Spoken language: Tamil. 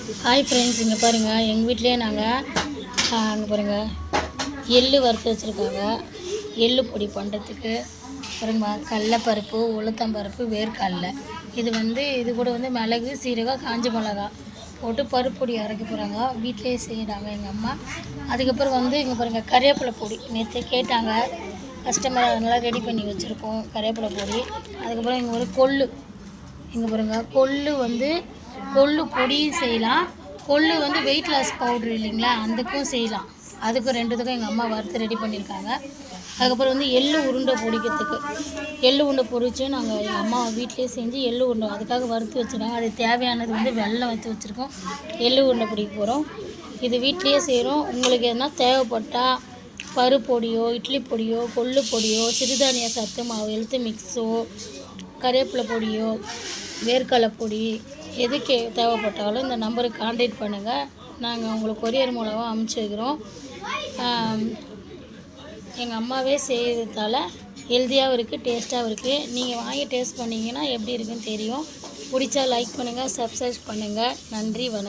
ஹாய் ஃப்ரெண்ட்ஸ், இங்கே பாருங்கள், எங்கள் வீட்டிலே நாங்கள் அங்கே பாருங்கள் எள்ளு வறுத்து வச்சுருக்காங்க. எள்ளு பொடி பண்ணுறதுக்கு பாருங்க, கடலைப்பருப்பு, உளுத்தம்பருப்பு, வேர்க்கடலை, இது கூட மிளகு, சீரகம், காஞ்ச மிளகா போட்டு பருப்பு பொடி அரைக்க போகிறாங்க. வீட்டிலே செய்கிறாங்க எங்கள் அம்மா. அதுக்கப்புறம் இங்கே பாருங்கள், கறிவேப்பிலை பொடி நேற்று கேட்டாங்க கஸ்டமர், அதனால் ரெடி பண்ணி வச்சுருக்கோம் கறிவேப்பிலை பொடி. அதுக்கப்புறம் இங்கே ஒரு கொள்ளு, இங்கே பாருங்கள், கொள்ளு பொடி செய்யலாம். கொள்ளு வெயிட் லாஸ் பவுட்ரு இல்லைங்களா, அதுக்கும் செய்யலாம். அதுக்கும் ரெண்டுத்துக்கும் எங்கள் அம்மா வறுத்து ரெடி பண்ணியிருக்காங்க. அதுக்கப்புறம் எள்ளு உருண்டை பொடிக்கிறதுக்கு, எள்ளு உருண்டை பொரித்து நாங்கள் எங்கள் அம்மா வீட்டிலே செஞ்சு எள்ளு உருண்டை அதுக்காக வறுத்து வச்சுருக்காங்க. அது தேவையானது வெல்லம் வச்சு வச்சுருக்கோம். எள்ளு உருண்டை பிடிக்க போகிறோம். இது வீட்லேயே செய்கிறோம். உங்களுக்கு எதனா தேவைப்பட்டால் பருப்பு பொடியோ, இட்லி பொடியோ, கொள்ளு பொடியோ, சிறுதானிய சத்து மாவு, ஹெல்த்து மிக்ஸோ, கறிவேப்பிலை பொடியோ, வேர்க்கடலை பொடி, எதுக்கு தேவைப்பட்டாலும் இந்த நம்பருக்கு கான்டாக்ட் பண்ணுங்கள். நாங்கள் உங்களுக்கு கொரியர் மூலமாக அனுப்பிச்சி வைக்கிறோம். எங்கள் அம்மாவே செய்கிறதால ஹெல்த்தியாகவும் இருக்குது, டேஸ்ட்டாகவும் இருக்குது. நீங்கள் வாங்கி டேஸ்ட் பண்ணிங்கன்னா எப்படி இருக்குன்னு தெரியும். பிடிச்சா லைக் பண்ணுங்கள், சப்ஸ்கிரைப் பண்ணுங்கள். நன்றி, வணக்கம்.